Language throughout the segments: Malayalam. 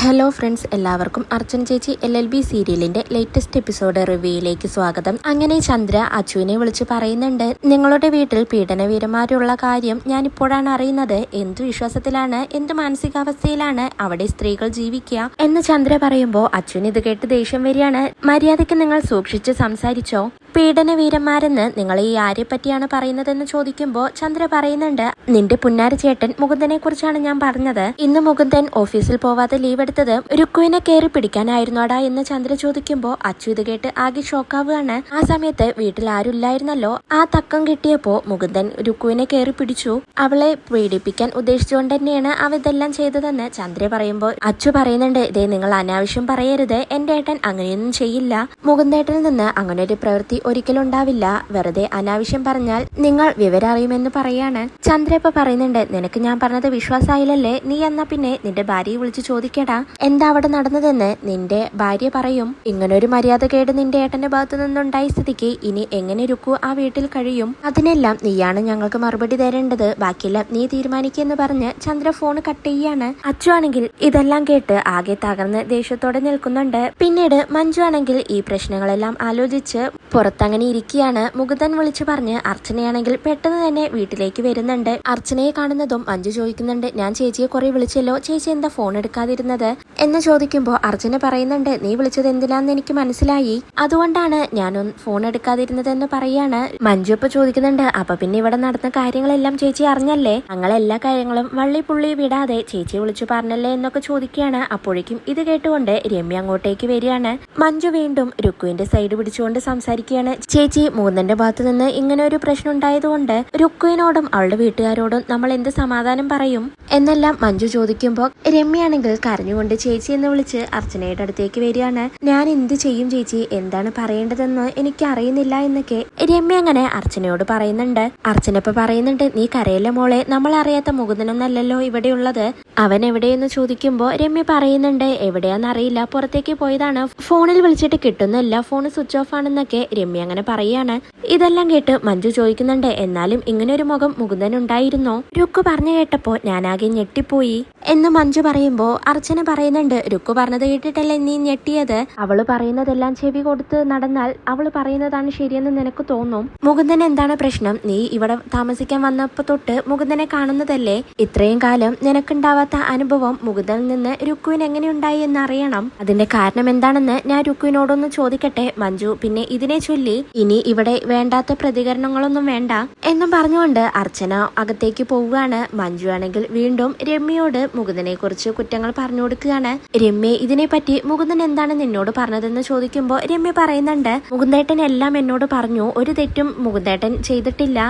ഹലോ ഫ്രണ്ട്സ്, എല്ലാവർക്കും അർച്ചന ചേച്ചി LLB സീരിയലിന്റെ ലേറ്റസ്റ്റ് എപ്പിസോഡ് റിവ്യൂയിലേക്ക് സ്വാഗതം. അങ്ങനെ ചന്ദ്ര അച്ചുവിനെ വിളിച്ച് പറയുന്നുണ്ട്, നിങ്ങളുടെ വീട്ടിൽ പീഡനവീരന്മാരുള്ള കാര്യം ഞാൻ ഇപ്പോഴാണ് അറിയുന്നത്. എന്ത് വിശ്വാസത്തിലാണ്, എന്ത് മാനസികാവസ്ഥയിലാണ് അവിടെ സ്ത്രീകൾ ജീവിക്കുക എന്ന് ചന്ദ്ര പറയുമ്പോൾ അച്ചുവിന് ഇത് കേട്ട് ദേഷ്യം വരികയാണ്. മര്യാദയ്ക്ക് നിങ്ങൾ സൂക്ഷിച്ച് സംസാരിച്ചോ, പീഡനവീരന്മാരെന്ന് നിങ്ങൾ ഈ ആരെ പറ്റിയാണ് പറയുന്നതെന്ന് ചോദിക്കുമ്പോൾ ചന്ദ്ര പറയുന്നുണ്ട്, നിന്റെ പുന്നാര ചേട്ടൻ മുകുന്ദനെ കുറിച്ചാണ് ഞാൻ പറഞ്ഞത്. ഇന്ന് മുകുന്ദൻ ഓഫീസിൽ പോവാതെ ലീവ് എടുത്തത് രുക്കുവിനെ കയറി പിടിക്കാനായിരുന്നോടാ എന്ന് ചന്ദ്ര ചോദിക്കുമ്പോൾ അച്ചു ഇത് കേട്ട് ആകെ ഷോക്കാവുകയാണ്. ആ സമയത്ത് വീട്ടിൽ ആരുമില്ലായിരുന്നല്ലോ. ആ തക്കം കിട്ടിയപ്പോ മുകുന്ദൻ രുക്കുവിനെ കയറി പിടിച്ചു. അവളെ പീഡിപ്പിക്കാൻ ഉദ്ദേശിച്ചുകൊണ്ട് തന്നെയാണ് അവ ഇതെല്ലാം ചെയ്തതെന്ന് ചന്ദ്ര പറയുമ്പോൾ അച്ചു പറയുന്നുണ്ട്, ഇതേ നിങ്ങൾ അനാവശ്യം പറയരുത്, എന്റെ ഏട്ടൻ അങ്ങനെയൊന്നും ചെയ്യില്ല. മുകുന്ദേട്ടനിൽ നിന്ന് അങ്ങനെ ഒരു പ്രവൃത്തി ഒരിക്കലും ഉണ്ടാവില്ല. വെറുതെ അനാവശ്യം പറഞ്ഞാൽ നിങ്ങൾ വിവരം അറിയുമെന്ന് പറയാണ്. ചന്ദ്ര ഇപ്പൊ പറയുന്നുണ്ട്, നിനക്ക് ഞാൻ പറഞ്ഞത് വിശ്വാസായില്ലല്ലേ, നീ എന്നാ പിന്നെ നിന്റെ ഭാര്യയെ വിളിച്ച് ചോദിക്കടാ എന്താ അവിടെ നടന്നതെന്ന്. നിന്റെ ഭാര്യ പറയും, ഇങ്ങനൊരു മര്യാദ കേട് നിന്റെ ഏട്ടന്റെ ഭാഗത്തു നിന്നുണ്ടായ സ്ഥിതിക്ക് ഇനി എങ്ങനെ രുക്കു ആ വീട്ടിൽ കഴിയും, അതിനെല്ലാം നീയാണ് ഞങ്ങൾക്ക് മറുപടി തരേണ്ടത്, ബാക്കിയെല്ലാം നീ തീരുമാനിക്കെന്ന് പറഞ്ഞ് ചന്ദ്ര ഫോൺ കട്ട് ചെയ്യാണ്. അച്ചു ആണെങ്കിൽ ഇതെല്ലാം കേട്ട് ആകെ തകർന്ന് ദേഷ്യത്തോടെ നിൽക്കുന്നുണ്ട്. പിന്നീട് മഞ്ജു ആണെങ്കിൽ ഈ പ്രശ്നങ്ങളെല്ലാം ആലോചിച്ച് പുറത്തങ്ങനെ ഇരിക്കുകയാണ്. മുകുന്ദൻ വിളിച്ചു പറഞ്ഞ് അർച്ചനയാണെങ്കിൽ പെട്ടെന്ന് തന്നെ വീട്ടിലേക്ക് വരുന്നുണ്ട്. അർച്ചനയെ കാണുന്നതും മഞ്ജു ചോദിക്കുന്നുണ്ട്, ഞാൻ ചേച്ചിയെ കുറെ വിളിച്ചല്ലോ, ചേച്ചി എന്താ ഫോൺ എടുക്കാതിരുന്നത് എന്ന് ചോദിക്കുമ്പോൾ അർച്ചന പറയുന്നുണ്ട്, നീ വിളിച്ചത് എന്തിനാന്ന് എനിക്ക് മനസ്സിലായി, അതുകൊണ്ടാണ് ഞാനൊന്ന് ഫോൺ എടുക്കാതിരുന്നതെന്ന് പറയാണ്. മഞ്ജു ഇപ്പൊ ചോദിക്കുന്നുണ്ട്, അപ്പൊ പിന്നെ ഇവിടെ നടന്ന കാര്യങ്ങളെല്ലാം ചേച്ചി അറിഞ്ഞല്ലേ, ഞങ്ങളെല്ലാ കാര്യങ്ങളും വള്ളി പുള്ളി വിടാതെ ചേച്ചി വിളിച്ചു പറഞ്ഞല്ലേ എന്നൊക്കെ ചോദിക്കുകയാണ്. അപ്പോഴേക്കും ഇത് കേട്ടുകൊണ്ട് രമ്യ അങ്ങോട്ടേക്ക് വരികയാണ്. മഞ്ജു വീണ്ടും രുക്കുവിന്റെ സൈഡ് പിടിച്ചുകൊണ്ട് സംസാരിക്കുകയാണ്. ചേച്ചി, മുകുന്ദന്റെ ഭാഗത്ത് നിന്ന് ഇങ്ങനെ ഒരു പ്രശ്നം ഉണ്ടായതുകൊണ്ട് രുക്കുവിനോടും അവളുടെ വീട്ടുകാരോടും നമ്മൾ എന്ത് സമാധാനം പറയും എന്നെല്ലാം മഞ്ജു ചോദിക്കുമ്പോൾ രമ്യയാണെങ്കിൽ കരഞ്ഞുകൊണ്ട് ചേച്ചി എന്ന് വിളിച്ച് അർച്ചനയുടെ അടുത്തേക്ക് വരികയാണ്. ഞാൻ എന്ത് ചെയ്യും ചേച്ചി, എന്താണ് പറയേണ്ടതെന്ന് എനിക്ക് അറിയുന്നില്ല എന്നൊക്കെ രമ്യ അങ്ങനെ അർച്ചനയോട് പറയുന്നുണ്ട്. അർച്ചന ഇപ്പൊ പറയുന്നുണ്ട്, നീ കരയില്ല മോളെ, നമ്മൾ അറിയാത്ത മുകുന്ദനൊന്നല്ലല്ലോ ഇവിടെ ഉള്ളത്, അവൻ എവിടെയെന്ന് ചോദിക്കുമ്പോൾ രമ്യ പറയുന്നുണ്ട്, എവിടെയാന്നറിയില്ല, പുറത്തേക്ക് പോയതാണ്, ഫോണിൽ വിളിച്ചിട്ട് കിട്ടുന്നില്ല, ഫോൺ സ്വിച്ച് ഓഫ് ആണെന്നൊക്കെ രമ്യ അങ്ങനെ പറയാണ്. ഇതെല്ലാം കേട്ട് മഞ്ജു ചോദിക്കുന്നുണ്ട്, എന്നാലും ഇങ്ങനെ ഒരു മുഖം മുകുന്ദൻ ഉണ്ടായിരുന്നോ, രുക്കു പറഞ്ഞു കേട്ടപ്പോ ഞാനാകെ ഞെട്ടിപ്പോയി എന്ന് മഞ്ജു പറയുമ്പോ അർച്ചന പറയുന്നുണ്ട്, രുക്കു പറഞ്ഞത് കേട്ടിട്ടല്ലേ നീ ഞെട്ടിയത്, അവള് പറയുന്നതെല്ലാം ചെവി കൊടുത്ത് നടന്നാൽ അവള് പറയുന്നതാണ് ശരിയെന്ന് നിനക്ക് തോന്നും. മുകുന്ദൻ എന്താണ് പ്രശ്നം, നീ ഇവിടെ താമസിക്കാൻ വന്നപ്പോ തൊട്ട് മുകുന്ദനെ കാണുന്നതല്ലേ, ഇത്രയും കാലം നിനക്കുണ്ടാവാത്ത അനുഭവം മുകുന്ദനിൽ നിന്ന് രുക്കുവിന് എങ്ങനെയുണ്ടായി എന്ന് അറിയണം, അതിന്റെ കാരണം എന്താണെന്ന് ഞാൻ രുക്കുവിനോടൊന്ന് ചോദിക്കട്ടെ മഞ്ജു, പിന്നെ ഇതിനെ ചൊല്ലി ഇനി ഇവിടെ വേണ്ടാത്ത പ്രതികരണങ്ങളൊന്നും വേണ്ട എന്നും പറഞ്ഞുകൊണ്ട് അർച്ചന അകത്തേക്ക് പോവുകയാണ്. മഞ്ജു ആണെങ്കിൽ വീണ്ടും രമ്യയോട് മുകുന്ദനെ കുറിച്ച് കുറ്റങ്ങൾ പറഞ്ഞു കൊടുക്കുകയാണ്. രമ്യ ഇതിനെ പറ്റി മുകുന്ദൻ എന്താണ് നിന്നോട് പറഞ്ഞതെന്ന് ചോദിക്കുമ്പോൾ രമ്യ പറയുന്നുണ്ട്, മുകുന്ദേട്ടൻ എല്ലാം എന്നോട് പറഞ്ഞു, ഒരു തെറ്റും മുകുന്ദേട്ടൻ ചെയ്തിട്ടില്ല,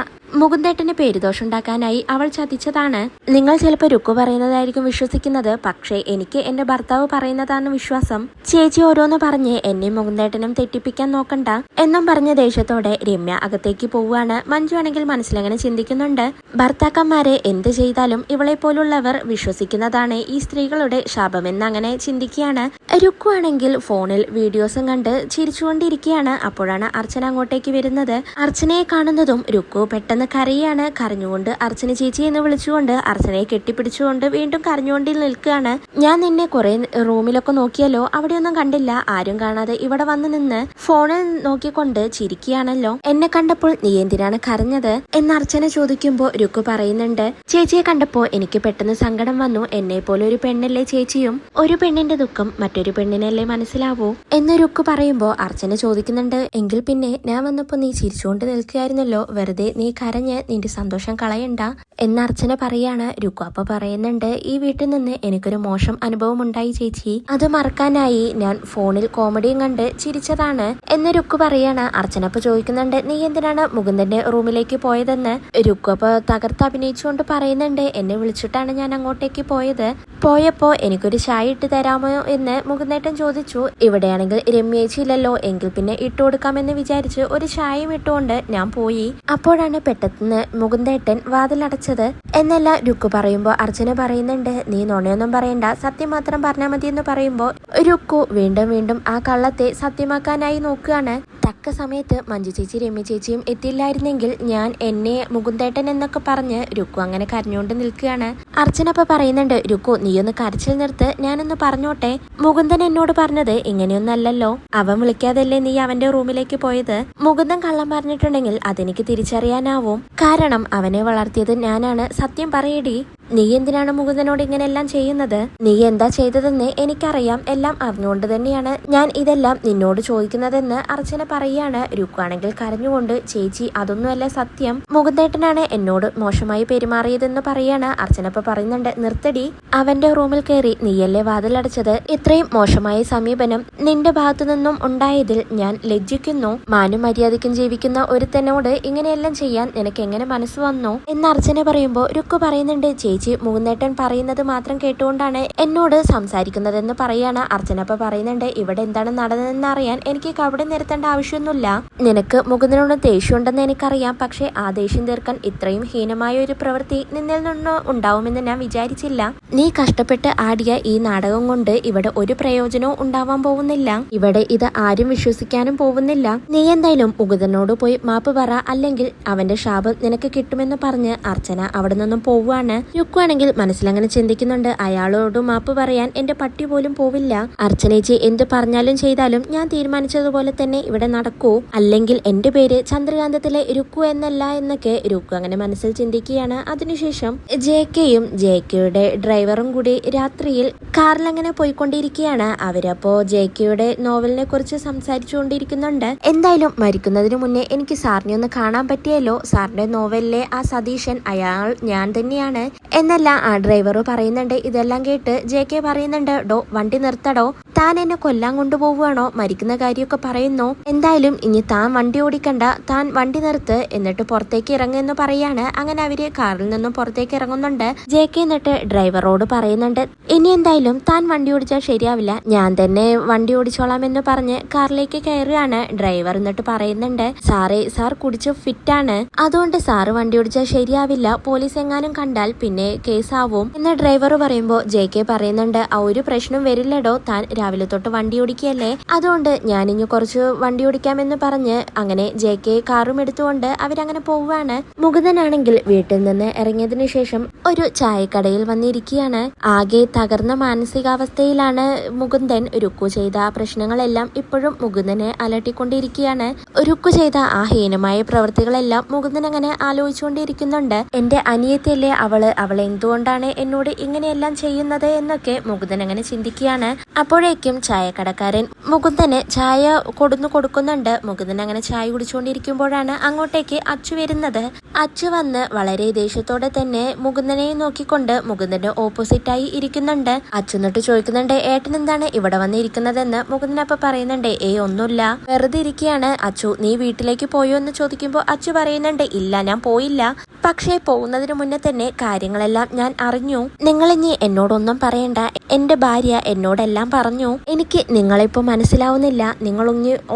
മുകുന്ദേട്ടന് പേരുദോഷം ഉണ്ടാക്കാനായി അവൾ ചതിച്ചതാണ്. നിങ്ങൾ ചിലപ്പോൾ രുക്കു പറയുന്നതായിരിക്കും വിശ്വസിക്കുന്നത്, പക്ഷേ എനിക്ക് എന്റെ ഭർത്താവ് പറയുന്നതാണ് വിശ്വാസം. ചേച്ചി ഓരോന്ന് പറഞ്ഞ് എന്നെ മുകുന്ദേട്ടനും തെറ്റിപ്പിക്കാൻ നോക്കണ്ട എന്നും പറഞ്ഞ ദേഷ്യത്തോടെ രമ്യ അകത്തേക്ക് പോവുകയാണ്. മഞ്ജു ആണെങ്കിൽ മനസ്സിലങ്ങനെ ചിന്തിക്കുന്നുണ്ട്, ഭർത്താക്കന്മാരെ എന്ത് ചെയ്താലും ഇവളെ പോലുള്ളവർ വിശ്വസിക്കുന്നതാണ് ഈ സ്ത്രീകളുടെ ശാപമെന്ന് അങ്ങനെ ചിന്തിക്കുകയാണ്. രുക്കു ആണെങ്കിൽ ഫോണിൽ വീഡിയോസും കണ്ട് ചിരിച്ചുകൊണ്ടിരിക്കുകയാണ്. അപ്പോഴാണ് അർച്ചന അങ്ങോട്ടേക്ക് വരുന്നത്. അർച്ചനയെ കാണുന്നതും രുക്കു പെട്ടെന്ന് കരയാണ്. കരഞ്ഞുകൊണ്ട് അർച്ചന ചേച്ചി എന്ന് വിളിച്ചുകൊണ്ട് അർച്ചനയെ കെട്ടിപ്പിടിച്ചുകൊണ്ട് വീണ്ടും കരഞ്ഞുകൊണ്ട് നിൽക്കുകയാണ്. ഞാൻ നിന്നെ കുറെ റൂമിലൊക്കെ നോക്കിയല്ലോ, അവിടെയൊന്നും കണ്ടില്ല, ആരും കാണാതെ ഇവിടെ വന്ന് നിന്ന് ഫോണിൽ നോക്കിക്കൊണ്ട് ചിരിക്കുകയാണല്ലോ, എന്നെ കണ്ടപ്പോൾ നീ എന്തിനാണ് കരഞ്ഞത് എന്ന് അർച്ചന ചോദിക്കുമ്പോൾ രുക്കു പറയുന്നുണ്ട്, ചേച്ചിയെ കണ്ടപ്പോ എനിക്ക് പെട്ടെന്ന് സങ്കടം വന്നു, എന്നെ പോലെ ഒരു പെണ്ണല്ലേ ചേച്ചിയും, ഒരു പെണ്ണിന്റെ ദുഃഖം മറ്റൊരു പെണ്ണിനല്ലേ മനസ്സിലാവൂ എന്ന് രുക്കു പറയുമ്പോ അർച്ചന ചോദിക്കുന്നുണ്ട്, എങ്കിൽ പിന്നെ ഞാൻ വന്നപ്പോ നീ ചിരിച്ചുകൊണ്ട് നിൽക്കുകയായിരുന്നല്ലോ, വെറുതെ നീ കരഞ്ഞ് നിന്റെ സന്തോഷം കളയണ്ട എന്ന് അർച്ചന പറയാണ്. രുക്കു അപ്പൊ പറയുന്നുണ്ട്, ഈ വീട്ടിൽ നിന്ന് എനിക്കൊരു മോശം അനുഭവം ഉണ്ടായി ചേച്ചി, അത് മറക്കാനായി ഞാൻ ഫോണിൽ കോമഡിയും കണ്ട് ചിരിച്ചതാണ് എന്ന് രുക്കു പറയാണ്. അർച്ചന അപ്പൊ ചോദിക്കുന്നുണ്ട്, നീ എന്തിനാണ് മുകുന്ദന്റെ റൂമിലേക്ക് പോയതെന്ന്. രുക്കു അപ്പൊ തകർത്ത് അഭിനയിച്ചുകൊണ്ട് പറയുന്നുണ്ട്, എന്നെ വിളിച്ചിട്ടാണ് ഞാൻ അങ്ങോട്ടേക്ക് പോയപ്പോ എനിക്കൊരു ചായ ഇട്ട് തരാമോ എന്ന് മുകുന്ദേട്ടൻ ചോദിച്ചു. ഇവിടെയാണെങ്കിൽ രമ്യേച്ചി ഇല്ലല്ലോ, എങ്കിൽ പിന്നെ ഇട്ടുകൊടുക്കാമെന്ന് വിചാരിച്ച് ഒരു ചായയും ഇട്ടുകൊണ്ട് ഞാൻ പോയി. അപ്പോഴാണ് പെട്ടെന്ന് മുകുന്ദേട്ടൻ വാതിലടച്ചത് എന്നെല്ലാം രുക്കു പറയുമ്പോൾ അർച്ചന പറയുന്നുണ്ട്, നീ നുണയൊന്നും പറയണ്ട, സത്യം മാത്രം പറഞ്ഞാൽ മതി എന്ന് പറയുമ്പോൾ രുക്കു വീണ്ടും വീണ്ടും ആ കള്ളത്തെ സത്യമാക്കാനായി നോക്കുകയാണ്. തക്ക സമയത്ത് മഞ്ജു ചേച്ചി രമ്യ ചേച്ചിയും എത്തിയില്ലായിരുന്നെങ്കിൽ ഞാൻ എന്നെ മുകുന്ദേട്ടൻ എന്നൊക്കെ പറഞ്ഞ് രുക്കു അങ്ങനെ കരഞ്ഞുകൊണ്ട് നിൽക്കുകയാണ്. അർച്ചന അപ്പൊ പറയുന്നുണ്ട്, രുക്കു നീയൊന്ന് കരച്ചിൽ നിർത്ത്, ഞാനൊന്ന് പറഞ്ഞോട്ടെ. മുകുന്ദൻ എന്നോട് പറഞ്ഞത് ഇങ്ങനെയൊന്നല്ലല്ലോ, അവൻ വിളിക്കാതല്ലേ നീ അവന്റെ റൂമിലേക്ക് പോയത്. മുകുന്ദൻ കള്ളം പറഞ്ഞിട്ടുണ്ടെങ്കിൽ അതെനിക്ക് തിരിച്ചറിയാനാവും, കാരണം അവനെ വളർത്തിയത് ഞാനാണ്. സത്യം പറയടി, നീ എന്തിനാണ് മുകുന്ദനോട് ഇങ്ങനെയെല്ലാം ചെയ്യുന്നത്? നീ എന്താ ചെയ്തതെന്ന് എനിക്കറിയാം, എല്ലാം അറിഞ്ഞുകൊണ്ട് തന്നെയാണ് ഞാൻ ഇതെല്ലാം നിന്നോട് ചോദിക്കുന്നതെന്ന് അർച്ചന പറയാണ്. രുക്കാണെങ്കിൽ കരഞ്ഞുകൊണ്ട്, ചേച്ചി അതൊന്നുമല്ല സത്യം, മുകുന്ദേട്ടനാണ് എന്നോട് മോശമായി പെരുമാറിയതെന്ന് പറയാണ്. അർച്ചന ഇപ്പൊ പറയുന്നുണ്ട്, നിർത്തടി, അവന്റെ റൂമിൽ കയറി നീയല്ലേ വാതിലടച്ചത്. ഇത്രയും മോശമായ സമീപനം നിന്റെ ഭാഗത്തു നിന്നും ഉണ്ടായതിൽ ഞാൻ ലജ്ജിക്കുന്നു. മാനും മര്യാദയ്ക്കും ജീവിക്കുന്ന ഒരുത്തനോട് ഇങ്ങനെയെല്ലാം ചെയ്യാൻ നിനക്ക് എങ്ങനെ മനസ്സ് വന്നു എന്ന് അർച്ചന പറയുമ്പോൾ രുക്കു പറയുന്നുണ്ട്, ചേച്ചി മുകുന്ദേട്ടൻ പറയുന്നത് മാത്രം കേട്ടുകൊണ്ടാണ് എന്നോട് സംസാരിക്കുന്നതെന്ന് പറയാണ്. അർച്ചന അപ്പൊ പറയുന്നുണ്ട്, ഇവിടെ എന്താണ് നടന്നതെന്ന് അറിയാൻ എനിക്ക് കവിടെ നിരത്തേണ്ട ആവശ്യമൊന്നുമില്ല. നിനക്ക് മുകുന്ദനോട് ദേഷ്യമുണ്ടെന്ന് എനിക്കറിയാം, പക്ഷെ ആ ദേഷ്യം തീർക്കാൻ ഇത്രയും ഹീനമായ ഒരു പ്രവൃത്തി നിന്നിൽ നിന്ന് ഉണ്ടാവുമെന്ന് ഞാൻ വിചാരിച്ചില്ല. നീ കഷ്ടപ്പെട്ട് ആടിയ ഈ നാടകം കൊണ്ട് ഇവിടെ ഒരു പ്രയോജനവും ഉണ്ടാവാൻ പോകുന്നില്ല. ഇവിടെ ഇത് ആരും വിശ്വസിക്കാനും പോകുന്നില്ല. നീ എന്തായാലും മുകുന്ദനോട് പോയി മാപ്പ് പറ, അല്ലെങ്കിൽ അവന്റെ ശാപം നിനക്ക് കിട്ടുമെന്ന് പറഞ്ഞ് അർച്ചന അവിടെ നിന്നും പോവുകയാണ്. രുക്കുവാണെങ്കിൽ മനസ്സിലങ്ങനെ ചിന്തിക്കുന്നുണ്ട്, അയാളോട് മാപ്പ് പറയാൻ എന്റെ പട്ടി പോലും പോവില്ല. അർച്ചനേച്ചി എന്ത് പറഞ്ഞാലും ചെയ്താലും ഞാൻ തീരുമാനിച്ചതുപോലെ തന്നെ ഇവിടെ നടക്കൂ, അല്ലെങ്കിൽ എന്റെ പേര് ചന്ദ്രകാന്തത്തിലെ രുക്കു എന്നല്ല എന്നൊക്കെ രുക്കു അങ്ങനെ മനസ്സിൽ ചിന്തിക്കുകയാണ്. അതിനുശേഷം ജെകെയും ജെകെയുടെ ഡ്രൈവറും കൂടി രാത്രിയിൽ കാറിൽ അങ്ങനെ പോയിക്കൊണ്ടിരിക്കുകയാണ്. അവരപ്പോ ജെകെയുടെ നോവലിനെ കുറിച്ച് സംസാരിച്ചുകൊണ്ടിരിക്കുന്നുണ്ട്. എന്തായാലും മരിക്കുന്നതിന് മുന്നേ എനിക്ക് സാറിനെ ഒന്ന് കാണാൻ പറ്റിയല്ലോ, സാറിന്റെ നോവലിലെ ആ സതീശൻ അയാൾ ഞാൻ തന്നെയാണ് എന്നല്ല ആ ഡ്രൈവർ പറയുന്നുണ്ട്. ഇതെല്ലാം കേട്ട് ജെകെ പറയുന്നുണ്ട്, ഡോ വണ്ടി നിർത്തടോ, താൻ എന്നെ കൊല്ലാൻ കൊണ്ടുപോവുകയാണോ? മരിക്കുന്ന കാര്യമൊക്കെ പറയുന്നു. എന്തായാലും ഇനി താൻ വണ്ടി ഓടിക്കണ്ട, താൻ വണ്ടി നിർത്ത്, എന്നിട്ട് പുറത്തേക്ക് ഇറങ്ങുമെന്ന് പറയാണ്. അങ്ങനെ അവര് കാറിൽ നിന്നും പുറത്തേക്ക് ഇറങ്ങുന്നുണ്ട്. ജെകെ എന്നിട്ട് ഡ്രൈവറോട് പറയുന്നുണ്ട്, ഇനി എന്തായാലും താൻ വണ്ടി ഓടിച്ചാൽ ശരിയാവില്ല, ഞാൻ തന്നെ വണ്ടി ഓടിച്ചോളാം എന്ന് പറഞ്ഞ് കാറിലേക്ക് കയറുകയാണ്. ഡ്രൈവർ എന്നിട്ട് പറയുന്നുണ്ട്, സാറേ സാർ കുടിച്ച് ഫിറ്റാണ്, അതുകൊണ്ട് സാറ് വണ്ടി ഓടിച്ചാൽ ശരിയാവില്ല, പോലീസ് എങ്ങാനും കണ്ടാൽ പിന്നെ കേസാവും എന്ന് ഡ്രൈവർ പറയുമ്പോൾ ജെകെ പറയുന്നുണ്ട്, ആ ഒരു പ്രശ്നം വരില്ലടോ, താൻ രാവിലെ തൊട്ട് വണ്ടി ഓടിക്കല്ലേ, അതുകൊണ്ട് ഞാനിഞ്ഞു കുറച്ച് വണ്ടി ഓടിക്കാമെന്ന് പറഞ്ഞ് അങ്ങനെ ജെകെ കാറും എടുത്തുകൊണ്ട് അവരങ്ങനെ പോവുകയാണ്. മുകുന്ദനാണെങ്കിൽ വീട്ടിൽ നിന്ന് ഇറങ്ങിയതിനു ശേഷം ഒരു ചായക്കടയിൽ വന്നിരിക്കുകയാണ്. ആകെ തകർന്ന മാനസികാവസ്ഥയിലാണ് മുകുന്ദൻ. രുക്കു ചെയ്ത പ്രശ്നങ്ങളെല്ലാം ഇപ്പോഴും മുകുന്ദനെ അലട്ടിക്കൊണ്ടിരിക്കുകയാണ്. രുക്കു ചെയ്ത ആ ഹീനമായ പ്രവൃത്തികളെല്ലാം മുകുന്ദൻ അങ്ങനെ ആലോചിച്ചുകൊണ്ടിരിക്കുന്നുണ്ട്. എന്റെ അനിയത്തിയല്ലേ അവള് എന്തുകൊണ്ടാണ് എന്നോട് ഇങ്ങനെയെല്ലാം ചെയ്യുന്നത് എന്നൊക്കെ മുകുന്ദൻ അങ്ങനെ ചിന്തിക്കുകയാണ്. അപ്പോഴേക്കും ചായക്കടക്കാരൻ മുകുന്ദന് ചായ കൊടുക്കുന്നുണ്ട്. മുകുന്ദൻ അങ്ങനെ ചായ കുടിച്ചുകൊണ്ടിരിക്കുമ്പോഴാണ് അങ്ങോട്ടേക്ക് അച്ചു വരുന്നത്. അച്ചു വന്ന് വളരെ ദേഷ്യത്തോടെ തന്നെ മുകുന്ദനെ നോക്കിക്കൊണ്ട് മുകുന്ദന്റെ ഓപ്പോസിറ്റായി ഇരിക്കുന്നുണ്ട്. അച്ചു എന്നിട്ട് ചോദിക്കുന്നുണ്ട്, ഏട്ടൻ എന്താണ് ഇവിടെ വന്നിരിക്കുന്നതെന്ന്. മുകുന്ദൻ അപ്പൊ പറയുന്നുണ്ട്, ഒന്നുമില്ല, വെറുതെ ഇരിക്കുകയാണ്. അച്ചു നീ വീട്ടിലേക്ക് പോയോ എന്ന് ചോദിക്കുമ്പോൾ അച്ചു പറയുന്നുണ്ട്, ഇല്ല ഞാൻ പോയില്ല, പക്ഷേ പോകുന്നതിന് മുന്നേ തന്നെ കാര്യങ്ങളെല്ലാം ഞാൻ അറിഞ്ഞു. നിങ്ങളിനി എന്നോടൊന്നും പറയണ്ട, എന്റെ ഭാര്യ എന്നോടെല്ലാം പറഞ്ഞു. എനിക്ക് നിങ്ങളിപ്പോ മനസ്സിലാവുന്നില്ല,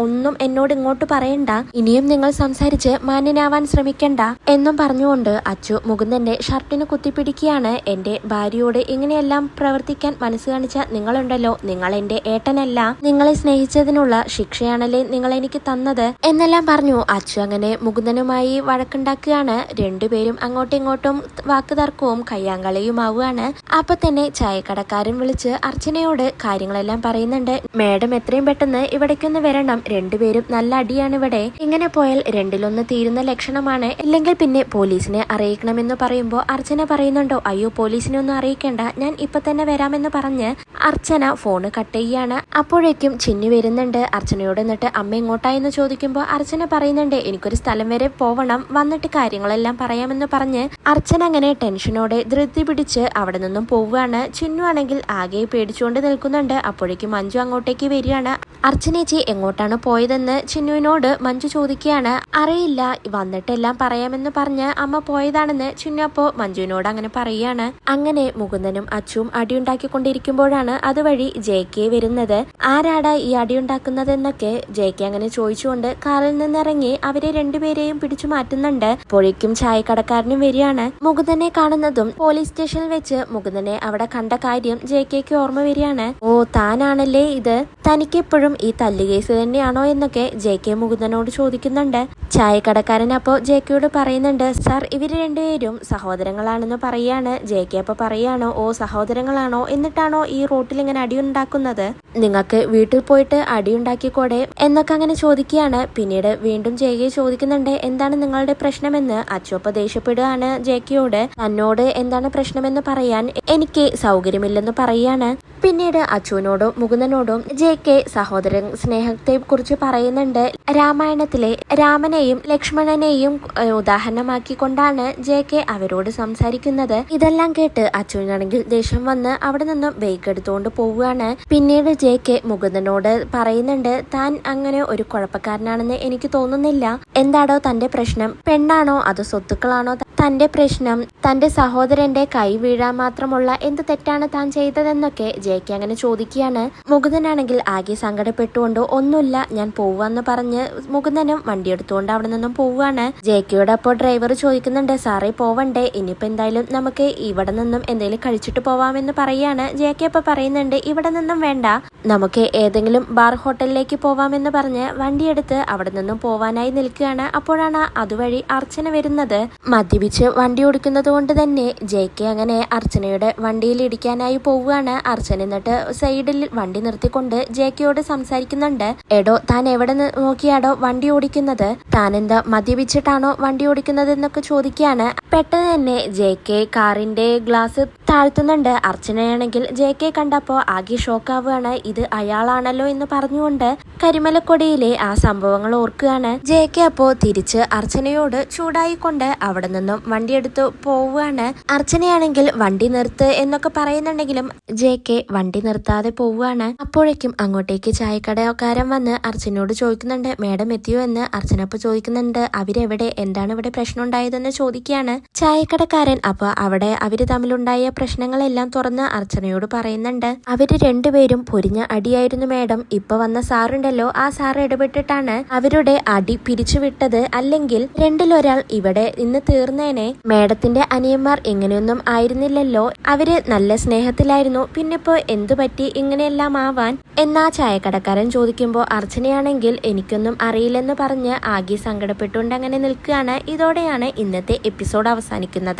ഒന്നും എന്നോട് ഇങ്ങോട്ട് പറയണ്ട, ഇനിയും നിങ്ങൾ സംസാരിച്ച് മാന്യനാവാൻ ശ്രമിക്കണ്ട എന്നും പറഞ്ഞുകൊണ്ട് അച്ചു മുകുന്ദന്റെ ഷർട്ടിന് കുത്തിപ്പിടിക്കുകയാണ്. എന്റെ ഭാര്യയോട് ഇങ്ങനെയെല്ലാം പ്രവർത്തിക്കാൻ മനസ്സ് കാണിച്ച നിങ്ങളുണ്ടല്ലോ, നിങ്ങൾ എന്റെ ഏട്ടനല്ല, നിങ്ങളെ സ്നേഹിച്ചതിനുള്ള ശിക്ഷയാണല്ലേ നിങ്ങൾ എനിക്ക് തന്നത് എന്നെല്ലാം പറഞ്ഞു. അച്ചു അങ്ങനെ മുകുന്ദനുമായി വഴക്കുണ്ടാക്കുകയാണ്. രണ്ടുപേരും അങ്ങോട്ടും ഇങ്ങോട്ടും വാക്കുതർക്കവും കയ്യാങ്കളിയുമാവുകയാണ്. അപ്പൊ തന്നെ ചായക്കടക്കാരൻ വിളിച്ച് അർച്ചനയോട് കാര്യങ്ങളെല്ലാം പറയുന്നുണ്ട്. മേഡം എത്രയും പെട്ടെന്ന് ഇവിടേക്കൊന്ന് വരണം, രണ്ടുപേരും നല്ല അടിയാണ് ഇവിടെ, ഇങ്ങനെ പോയാൽ രണ്ടിലൊന്ന് തീരുന്ന ലക്ഷണമാണ്, ഇല്ലെങ്കിൽ പിന്നെ പോലീസിനെ അറിയിക്കണമെന്ന് പറയുമ്പോൾ അർച്ചന പറയുന്നുണ്ടോ, അയ്യോ പോലീസിനെ ഒന്നും അറിയിക്കേണ്ട, ഞാൻ ഇപ്പൊ തന്നെ വരാമെന്ന് പറഞ്ഞ് അർച്ചന ഫോണ് കട്ട് ചെയ്യാണ്. അപ്പോഴേക്കും ചിന്നു വരുന്നുണ്ട്. അർച്ചനയോട് എന്നിട്ട് അമ്മ എങ്ങോട്ടായെന്ന് ചോദിക്കുമ്പോൾ അർച്ചന പറയുന്നുണ്ട്, എനിക്കൊരു സ്ഥലം വരെ പോവണം, വന്നിട്ട് കാര്യങ്ങളെല്ലാം പറയാൻ പറയാമെന്ന് പറഞ്ഞ് അർച്ചന അങ്ങനെ ടെൻഷനോടെ ധൃതി പിടിച്ച് അവിടെ നിന്നും പോവുകയാണ്. ചിന്നു ആണെങ്കിൽ ആകെ പേടിച്ചുകൊണ്ട് നിൽക്കുന്നുണ്ട്. അപ്പോഴേക്കും മഞ്ജു അങ്ങോട്ടേക്ക് വരികയാണ്. അർച്ചനേച്ചി എങ്ങോട്ടാണ് പോയതെന്ന് ചിന്നുവിനോട് മഞ്ജു ചോദിക്കുകയാണ്. അറിയില്ല, വന്നിട്ടെല്ലാം പറയാമെന്ന് പറഞ്ഞ് അമ്മ പോയതാണെന്ന് ചിന്നു അപ്പോ മഞ്ജുവിനോട് അങ്ങനെ പറയുകയാണ്. അങ്ങനെ മുകുന്ദനും അച്ചുവും അടിയുണ്ടാക്കിക്കൊണ്ടിരിക്കുമ്പോഴാണ് അതുവഴി ജെ.കെ വരുന്നത്. ആരാടാ ഈ അടിയുണ്ടാക്കുന്നതെന്നൊക്കെ ജെ.കെ അങ്ങനെ ചോദിച്ചുകൊണ്ട് കാറിൽ നിന്നിറങ്ങി അവരെ രണ്ടുപേരെയും പിടിച്ചു മാറ്റുന്നുണ്ട്. അപ്പോഴേക്കും ചായക്കടക്കാരനും വരികയാണ്. മുകുന്ദനെ കാണുന്നതും പോലീസ് സ്റ്റേഷനിൽ വെച്ച് മുകുന്ദനെ അവിടെ കണ്ട കാര്യം ജെ.കെക്ക് ഓർമ്മ വരികയാണ്. ഓ, താനാണല്ലേ ഇത്, തനിക്കെപ്പോഴും ഈ തല്ല് കേസ് തന്നെയാണോ എന്നൊക്കെ ജെ.കെ മുകുന്ദനോട് ചോദിക്കുന്നുണ്ട്. ചായക്കടക്കാരൻ അപ്പോ ജെ.കെയോട് പറയുന്നുണ്ട്, സാർ ഇവര് രണ്ടുപേരും സഹോദരങ്ങളാണെന്ന് പറയാണ്. ജെ.കെ അപ്പൊ പറയാണ്, ഓ സഹോദരങ്ങളാണോ, എന്നിട്ടാണോ ഈ റോട്ടിൽ ഇങ്ങനെ അടിയുണ്ടാക്കുന്നത്, നിങ്ങൾക്ക് വീട്ടിൽ പോയിട്ട് അടിയുണ്ടാക്കിക്കോടെ എന്നൊക്കെ അങ്ങനെ ചോദിക്കുകയാണ്. പിന്നീട് വീണ്ടും ജെ.കെ ചോദിക്കുന്നുണ്ട്, എന്താണ് നിങ്ങളുടെ പ്രശ്നമെന്ന്. അച്ചുവപ്പ ദേഷ്യപ്പെടുകയാണ് ജെ.കെയോട്. തന്നോട് എന്താണ് പ്രശ്നമെന്ന് പറയാൻ എനിക്ക് സൗകര്യമില്ലെന്ന് പറയാണ്. പിന്നീട് അച്ചുവിനോടും മുകുന്ദനോടും ജെ.കെ സഹോദര സ്നേഹത്തെ കുറിച്ച് പറയുന്നുണ്ട്. രാമായണത്തിലെ രാമനെയും ലക്ഷ്മണനെയും ഉദാഹരണമാക്കിക്കൊണ്ടാണ് ജെ.കെ അവരോട് സംസാരിക്കുന്നത്. ഇതെല്ലാം കേട്ട് അച്ചുവിനാണെങ്കിൽ ദേഷ്യം വന്ന് അവിടെ നിന്നും ബൈക്ക് എടുത്തുകൊണ്ട് പോവുകയാണ്. പിന്നീട് ജെ.കെ മുകുന്ദനോട് പറയുന്നുണ്ട്, താൻ അങ്ങനെ ഒരു കുഴപ്പക്കാരനാണെന്ന് എനിക്ക് തോന്നുന്നില്ല. എന്താടോ തന്റെ പ്രശ്നം, പെണ്ണാണോ അതോ സ്വത്തുക്കളാണോ തന്റെ പ്രശ്നം? തന്റെ സഹോദരന്റെ കൈ വീഴാൻ മാത്രമുള്ള എന്ത് തെറ്റാണ് താൻ ചെയ്തതെന്നൊക്കെ ജെ.കെ അങ്ങനെ ചോദിക്കുകയാണ്. മുകുന്ദനാണെങ്കിൽ ആകെ സങ്കടപ്പെട്ടുകൊണ്ട് ഒന്നുമില്ല, ഞാൻ പോവാന്ന് പറഞ്ഞ് മുകുന്ദനും വണ്ടി എടുത്തുകൊണ്ട് അവിടെ നിന്നും പോവുകയാണ്. ജെ.കെയോട് അപ്പോൾ ഡ്രൈവർ ചോദിക്കുന്നുണ്ട്, സാറേ പോവണ്ടേ, ഇനിയിപ്പോ എന്തായാലും നമുക്ക് ഇവിടെ നിന്നും എന്തെങ്കിലും കഴിച്ചിട്ട് പോവാമെന്ന് പറയാണ്. ജെ.കെ അപ്പൊ പറയുന്നുണ്ട്, ഇവിടെ നിന്നും വേണ്ട, നമുക്ക് ഏതെങ്കിലും ബാർ ഹോട്ടലിലേക്ക് പോവാമെന്ന് പറഞ്ഞ് വണ്ടിയെടുത്ത് അവിടെ നിന്നും പോവാനായി നിൽക്കുകയാണ്. അപ്പോഴാണ് അതുവഴി അർച്ചന വരുന്നത്. മദ്യപിച്ച് വണ്ടി ഓടിക്കുന്നത് കൊണ്ട് തന്നെ ജെ.കെ അങ്ങനെ അർച്ചനയുടെ വണ്ടിയിൽ ഇടിക്കാനായി പോവുകയാണ്. അർച്ചന എന്നിട്ട് സൈഡിൽ വണ്ടി നിർത്തിക്കൊണ്ട് ജെ.കെയോട് സംസാരിക്കുന്നുണ്ട്. എടോ, താൻ എവിടെ നോക്കിയാടോ വണ്ടി ഓടിക്കുന്നത്, താനെന്താ മദ്യപിച്ചിട്ടാണോ വണ്ടി ഓടിക്കുന്നത് എന്നൊക്കെ ചോദിക്കുകയാണ്. പെട്ടെന്ന് തന്നെ ജെ.കെ കാറിന്റെ ഗ്ലാസ് താഴ്ത്തുന്നുണ്ട്. അർച്ചനയാണെങ്കിൽ ജെ.കെ കണ്ടപ്പോ ആകെ ഷോക്കാവുകയാണ്. ഇത് അയാളാണല്ലോ എന്ന് പറഞ്ഞുകൊണ്ട് കരിമലക്കൊടിയിലെ ആ സംഭവങ്ങൾ ഓർക്കുകയാണ്. ജെ.കെ അപ്പോ തിരിച്ച് അർച്ചനയോട് ചൂടായിക്കൊണ്ട് അവിടെ നിന്നും വണ്ടിയെടുത്ത് പോവുകയാണ്. അർച്ചനയാണെങ്കിൽ വണ്ടി നിർത്ത് എന്നൊക്കെ പറയുന്നുണ്ടെങ്കിലും ജെ.കെ വണ്ടി നിർത്താതെ പോവുകയാണ്. അപ്പോഴേക്കും അങ്ങോട്ടേക്ക് ചായക്കടക്കാരൻ വന്ന് അർച്ചനയോട് ചോദിക്കുന്നുണ്ട്, മേഡം എത്തിയോ എന്ന്. അർച്ചന അപ്പൊ ചോദിക്കുന്നുണ്ട്, അവരെവിടെ, എന്താണ് ഇവിടെ പ്രശ്നം ഉണ്ടായതെന്ന് ചോദിക്കുകയാണ്. ചായക്കടക്കാരൻ അപ്പൊ അവിടെ അവര് തമ്മിലുണ്ടായ പ്രശ്നങ്ങളെല്ലാം തുറന്ന് അർച്ചനയോട് പറയുന്നുണ്ട്. അവര് രണ്ടുപേരും പൊരിഞ്ഞ അടിയായിരുന്നു മേഡം. ഇപ്പൊ വന്ന സാറുണ്ടല്ലോ, ആ സാറ് ഇടപെട്ടിട്ടാണ് അവരുടെ അടി പിരിച്ചുവിട്ടത്. അല്ലെങ്കിൽ രണ്ടിലൊരാൾ ഇവിടെ ഇന്ന് തീർന്നേനെ. മേഡത്തിന്റെ അനിയന്മാർ ഇങ്ങനെയൊന്നും ആയിരുന്നില്ലല്ലോ, അവര് നല്ല സ്നേഹത്തിലായിരുന്നു, പിന്നിപ്പോ എന്തു പറ്റി ഇങ്ങനെയെല്ലാം ആവാൻ എന്നാ ചായക്കടക്കാരൻ ചോദിക്കുമ്പോൾ അർച്ചനയാണെങ്കിൽ എനിക്കൊന്നും അറിയില്ലെന്ന് പറഞ്ഞ് ആകെ സങ്കടപ്പെട്ടുകൊണ്ട് അങ്ങനെ നിൽക്കുകയാണ്. ഇതോടെയാണ് ഇന്നത്തെ എപ്പിസോഡ് അവസാനിക്കുന്നത്.